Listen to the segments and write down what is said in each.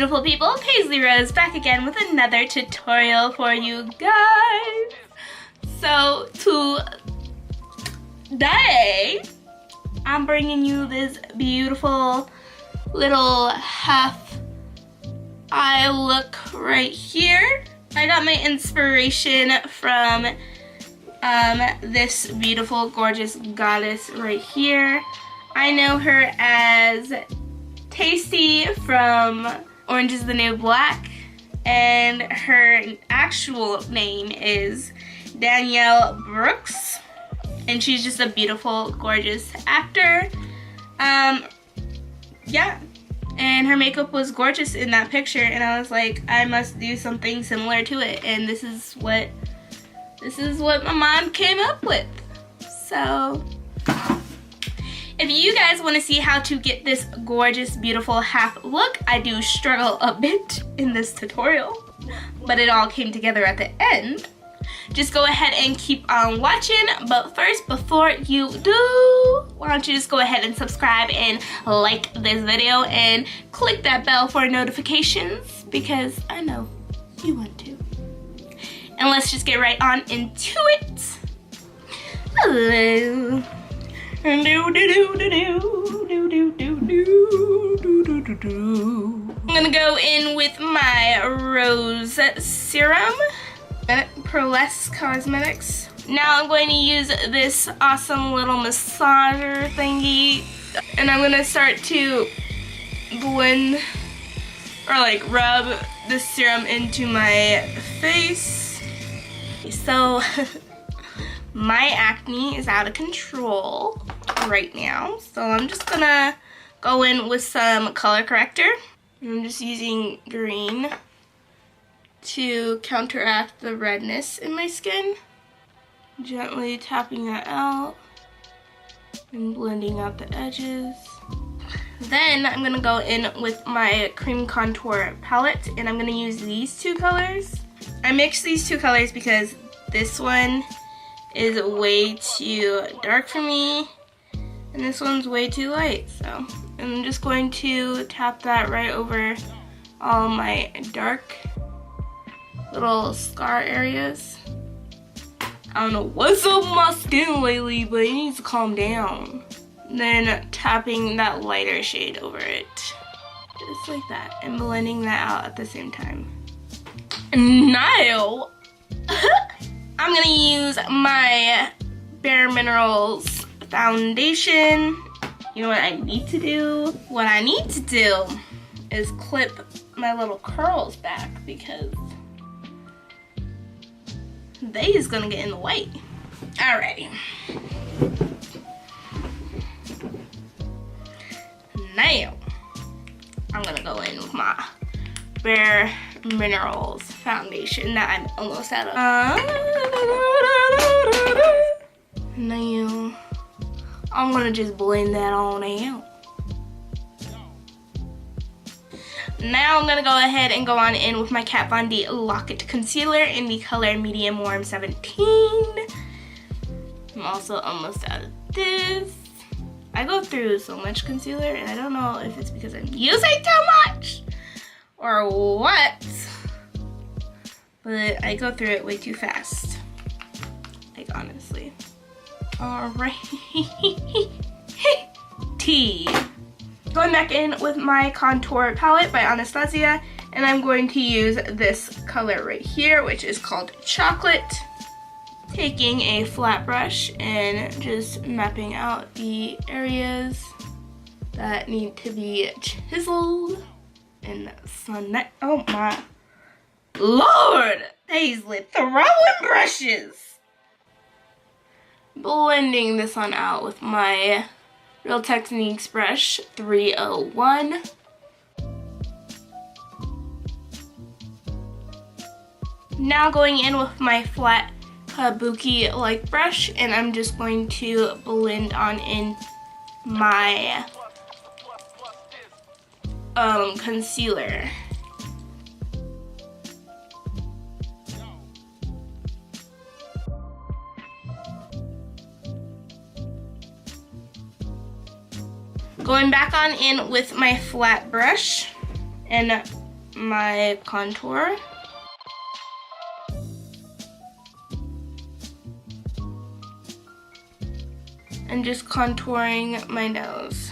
beautiful people, Paisley Rose back again with another tutorial for you guys. So today I'm bringing you this beautiful little half eye look right here. I got my inspiration from this beautiful gorgeous goddess right here. I know her as Tasty from Orange is the New Black, and her actual name is Danielle Brooks, and she's just a beautiful, gorgeous actor. Yeah, and her makeup was gorgeous in that picture, and I was like, I must do something similar to it, and this is what my mom came up with. So if you guys want to see how to get this gorgeous, beautiful half look, I do struggle a bit in this tutorial, but it all came together at the end. Just go ahead and keep on watching. But first, before you do, why don't you just go ahead and subscribe and like this video and click that bell for notifications, because I know you want to. And let's just get right on into it. Hello. I'm gonna go in with my rose serum at Proless Cosmetics. Now I'm going to use this awesome little massager thingy, and I'm gonna start to blend or like rub this serum into my face. So my acne is out of control right now, so I'm just gonna go in with some color corrector. I'm just using green to counteract the redness in my skin. Gently tapping that out and blending out the edges. Then I'm gonna go in with my cream contour palette, and I'm gonna use these two colors. I mixed these two colors because this one is way too dark for me, and this one's way too light. So I'm just going to tap that right over all my dark little scar areas. I don't know what's up with my skin lately, but it needs to calm down. Then tapping that lighter shade over it, just like that, and blending that out at the same time. Now I'm gonna use my Bare Minerals foundation. You know what I need to do? What I need to do is clip my little curls back, because they is gonna get in the way. Alrighty. Now I'm gonna go in with my Bare Minerals foundation that I'm almost out of. Now I'm gonna just blend that on out. Now I'm gonna go ahead and go on in with my Kat Von D Lock It Concealer in the color Medium Warm 17. I'm also almost out of this. I go through so much concealer, and I don't know if it's because I'm using too much or what, but I go through it way too fast, like honestly. Alright. T. Going back in with my contour palette by Anastasia, and I'm going to use this color right here, which is called Chocolate. Taking a flat brush and just mapping out the areas that need to be chiseled and sun. Oh my Lord, Paisley, throwing brushes. Blending this one out with my Real Techniques brush 301. Now going in with my flat kabuki like brush, and I'm just going to blend on in my concealer. Going back on in with my flat brush and my contour. And just contouring my nose.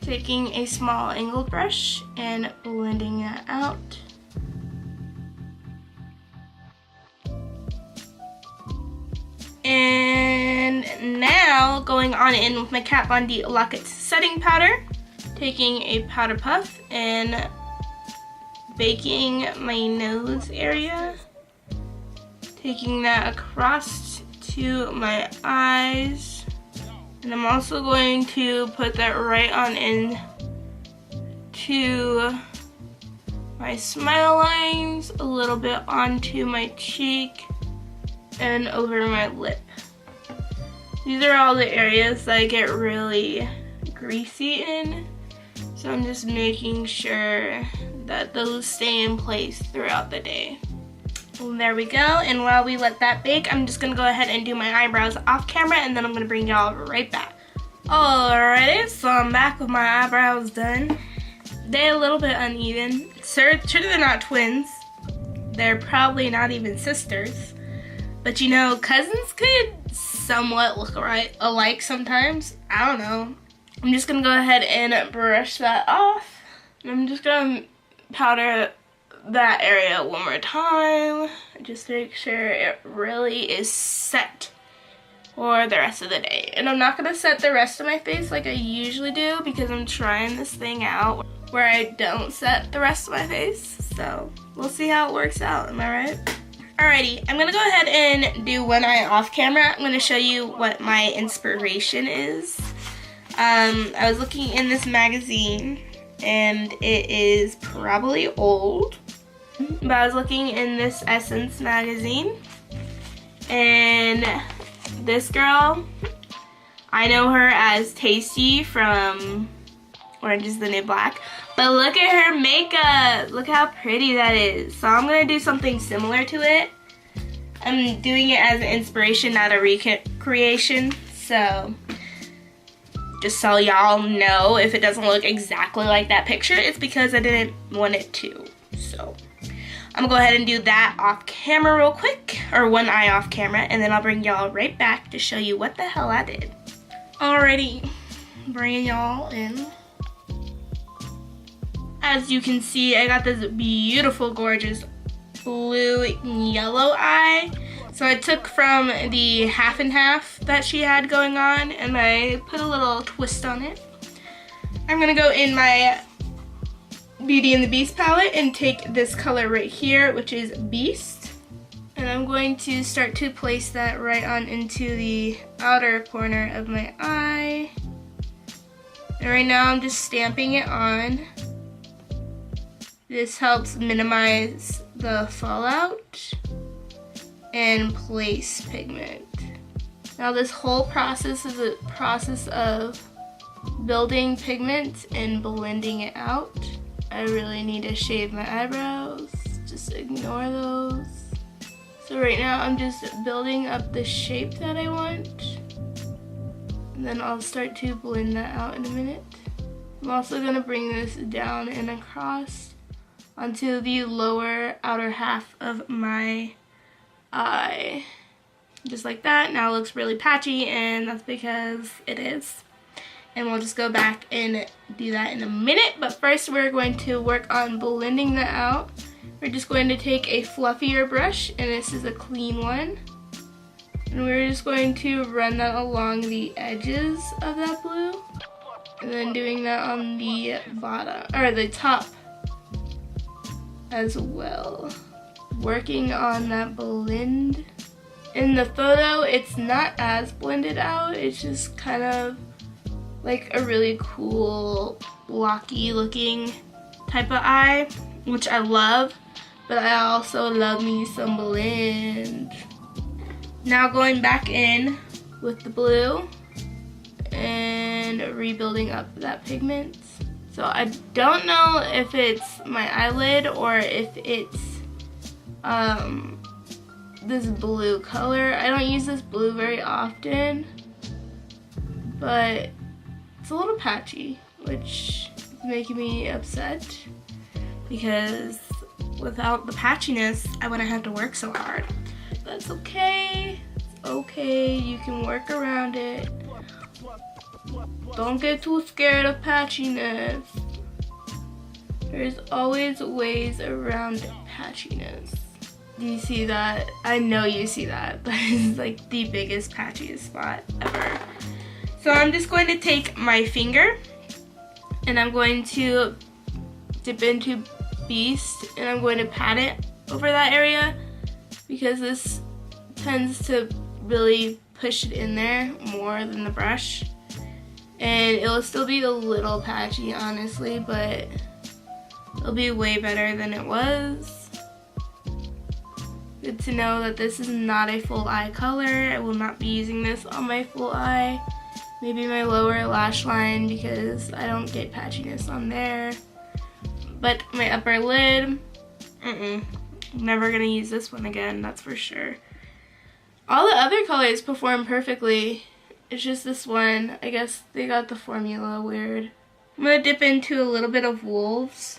Taking a small angled brush and blending that out. And now going on in with my Kat Von D Lock It setting powder, taking a powder puff and baking my nose area, taking that across to my eyes, and I'm also going to put that right on in to my smile lines, a little bit onto my cheek, and over my lip. These are all the areas that I get really greasy in, so I'm just making sure that those stay in place throughout the day. And there we go, and while we let that bake, I'm just gonna go ahead and do my eyebrows off camera, and then I'm gonna bring y'all right back. Alrighty, so I'm back with my eyebrows done. They're a little bit uneven. Sure they're not twins. They're probably not even sisters. But you know, cousins could somewhat look alike sometimes. I don't know. I'm just gonna go ahead and brush that off. And I'm just gonna powder that area one more time, just to make sure it really is set for the rest of the day. And I'm not gonna set the rest of my face like I usually do, because I'm trying this thing out where I don't set the rest of my face. So we'll see how it works out, am I right? Alrighty, I'm gonna go ahead and do one eye off camera. I'm gonna show you what my inspiration is. I was looking in this magazine, and it is probably old, but I was looking in this Essence magazine, and this girl, I know her as Tasty from Orange is the New Black, but look at her makeup. Look how pretty that is. So I'm gonna do something similar to it. I'm doing it as an inspiration, not a recreation, so just so y'all know, if it doesn't look exactly like that picture, it's because I didn't want it to. So I'm gonna go ahead and do that off camera real quick, or one eye off camera, and then I'll bring y'all right back to show you what the hell I did. Alrighty, bringing y'all in. As you can see, I got this beautiful, gorgeous blue yellow eye. So I took from the half and half that she had going on, and I put a little twist on it. I'm gonna go in my Beauty and the Beast palette and take this color right here, which is Beast. And I'm going to start to place that right on into the outer corner of my eye. And right now I'm just stamping it on. This helps minimize the fallout and place pigment. Now this whole process is a process of building pigment and blending it out. I really need to shave my eyebrows, just ignore those. So right now I'm just building up the shape that I want, and then I'll start to blend that out in a minute. I'm also gonna bring this down and across onto the lower outer half of my eye. Just like that. Now it looks really patchy, and that's because it is. And we'll just go back and do that in a minute. But first we're going to work on blending that out. We're just going to take a fluffier brush, and this is a clean one. And we're just going to run that along the edges of that blue. And then doing that on the bottom, or the top as well. Working on that blend. In the photo, it's not as blended out. It's just kind of like a really cool, blocky looking type of eye, which I love, but I also love me some blend. Now going back in with the blue and rebuilding up that pigment. So I don't know if it's my eyelid or if it's this blue color. I don't use this blue very often, but it's a little patchy, which is making me upset because without the patchiness, I wouldn't have to work so hard. That's okay. It's okay. You can work around it. Don't get too scared of patchiness. There's always ways around patchiness. Do you see that? I know you see that. That is like the biggest patchiest spot ever. So I'm just going to take my finger and I'm going to dip into Beast and I'm going to pat it over that area because this tends to really push it in there more than the brush. And it will still be a little patchy, honestly, but it'll be way better than it was. Good to know that this is not a full eye color. I will not be using this on my full eye. Maybe my lower lash line because I don't get patchiness on there. But my upper lid, never gonna use this one again, that's for sure. All the other colors perform perfectly. It's just this one, I guess they got the formula weird. I'm gonna dip into a little bit of Wolves.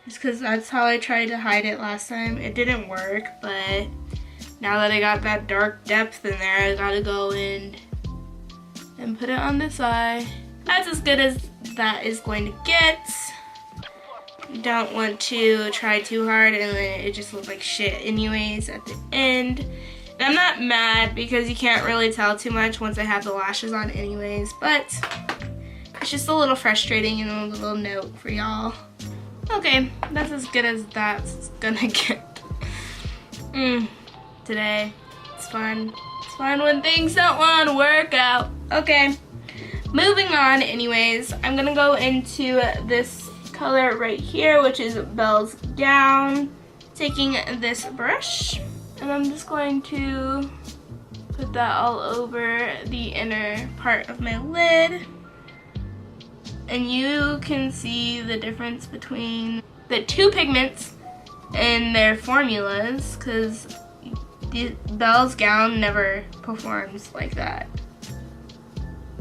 Just because that's how I tried to hide it last time. It didn't work, but now that I got that dark depth in there, I gotta go in and put it on this eye. That's as good as that is going to get. You don't want to try too hard and then it just looks like shit anyways at the end. And I'm not mad because you can't really tell too much once I have the lashes on anyways, but it's just a little frustrating and a little note for y'all. Okay, that's as good as that's gonna get. Today, it's fun. It's fun when things don't want to work out. Okay, moving on anyways, I'm gonna go into this color right here, which is Belle's Gown. Taking this brush, and I'm just going to put that all over the inner part of my lid. And you can see the difference between the two pigments and their formulas because Belle's Gown never performs like that.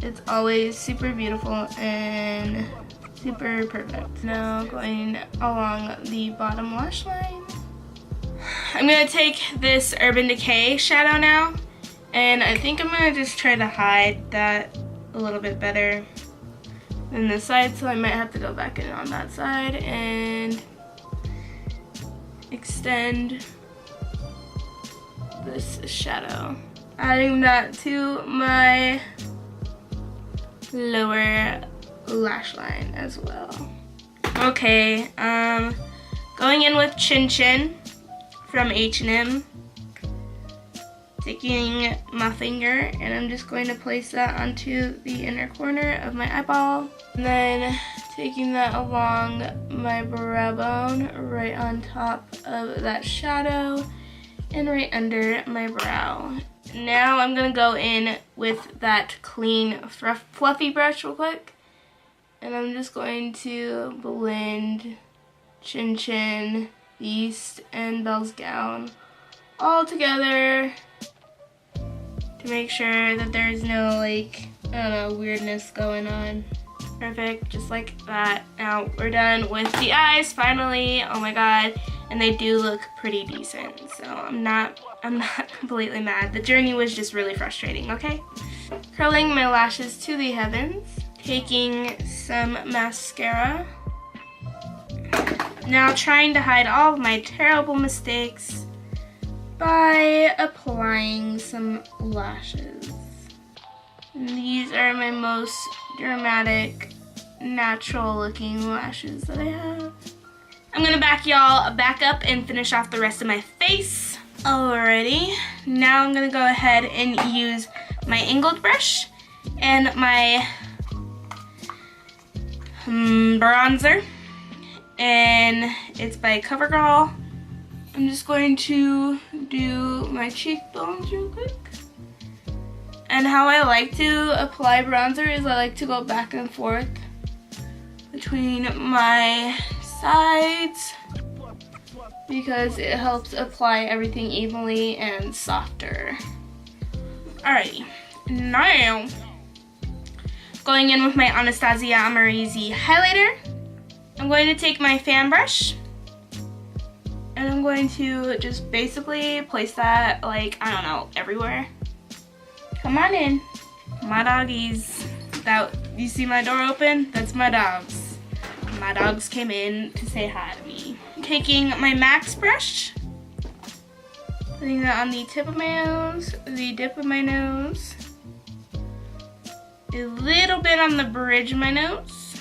It's always super beautiful and super perfect. Now going along the bottom lash line. I'm going to take this Urban Decay shadow now, and I think I'm going to just try to hide that a little bit better than this side, so I might have to go back in on that side and extend this shadow. Adding that to my lower lash line as well. Okay, going in with Chin Chin from H&M. Taking my finger and I'm just going to place that onto the inner corner of my eyeball. And then taking that along my brow bone right on top of that shadow and right under my brow. Now I'm going to go in with that clean fluffy brush real quick. And I'm just going to blend Chin Chin, Beast, and Belle's Gown all together to make sure that there's no, like, I don't know, weirdness going on. Perfect, just like that. Now we're done with the eyes, finally. Oh my god, and they do look pretty decent, so I'm not completely mad. The journey was just really frustrating, okay? Curling my lashes to the heavens, taking some mascara. Now trying to hide all of my terrible mistakes by applying some lashes. And these are my most dramatic, natural looking lashes that I have. I'm gonna back up and finish off the rest of my face. Alrighty, now I'm gonna go ahead and use my angled brush and my bronzer, and it's by CoverGirl. I'm just going to do my cheekbones real quick. And how I like to apply bronzer is I like to go back and forth between my sides because it helps apply everything evenly and softer. Alrighty, now Going in with my Anastasia Amorese highlighter. I'm going to take my fan brush and I'm going to just basically place that, like, I don't know, everywhere. Come on in, my doggies. That, you see my door open? That's my dogs. My dogs came in to say hi to me. Taking my MAC brush, putting that on the tip of my nose, the dip of my nose, a little bit on the bridge of my nose,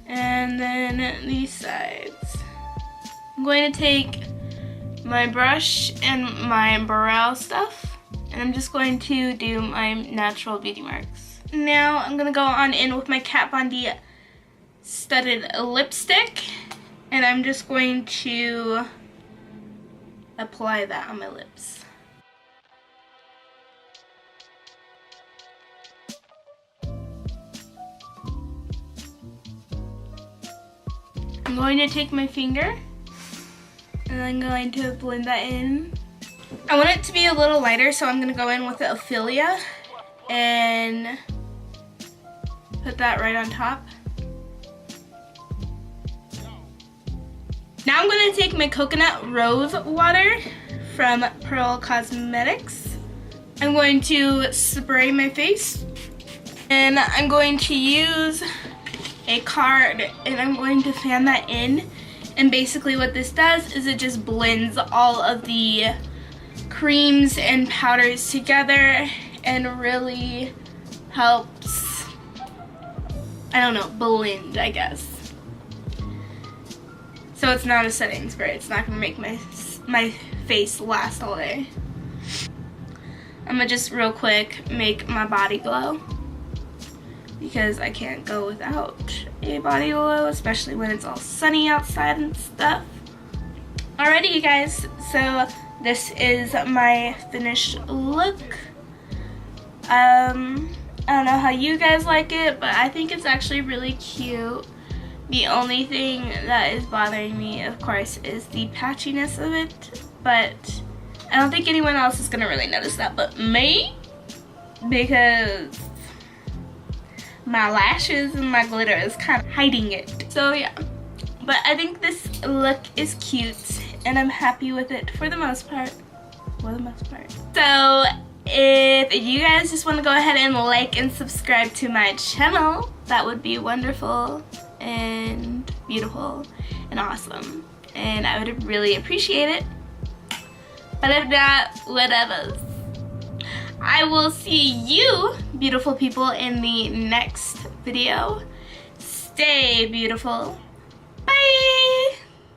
and then these sides. I'm going to take my brush and my brow stuff, and I'm just going to do my natural beauty marks. Now I'm going to go on in with my Kat Von D studded lipstick, and I'm just going to apply that on my lips. I'm going to take my finger and I'm going to blend that in. I want it to be a little lighter, so I'm going to go in with the Ophelia and put that right on top. Now I'm going to take my Coconut Rose Water from Pearl Cosmetics. I'm going to spray my face and I'm going to use a card and I'm going to fan that in. And basically what this does is it just blends all of the creams and powders together and really helps, I don't know, blend, I guess. So it's not a setting spray. It's not gonna make my face last all day. I'm gonna just real quick make my body glow, because I can't go without a body glow, especially when it's all sunny outside and stuff. Alrighty, you guys, so this is my finished look. I don't know how you guys like it, but I think it's actually really cute. The only thing that is bothering me, of course, is the patchiness of it, but I don't think anyone else is gonna really notice that but me, because my lashes and my glitter is kind of hiding it. So yeah, but I think this look is cute and I'm happy with it for the most part. So if you guys just want to go ahead and like and subscribe to my channel, that would be wonderful and beautiful and awesome, and I would really appreciate it. But if not, whatever. I will see you, beautiful people, in the next video. Stay beautiful. Bye!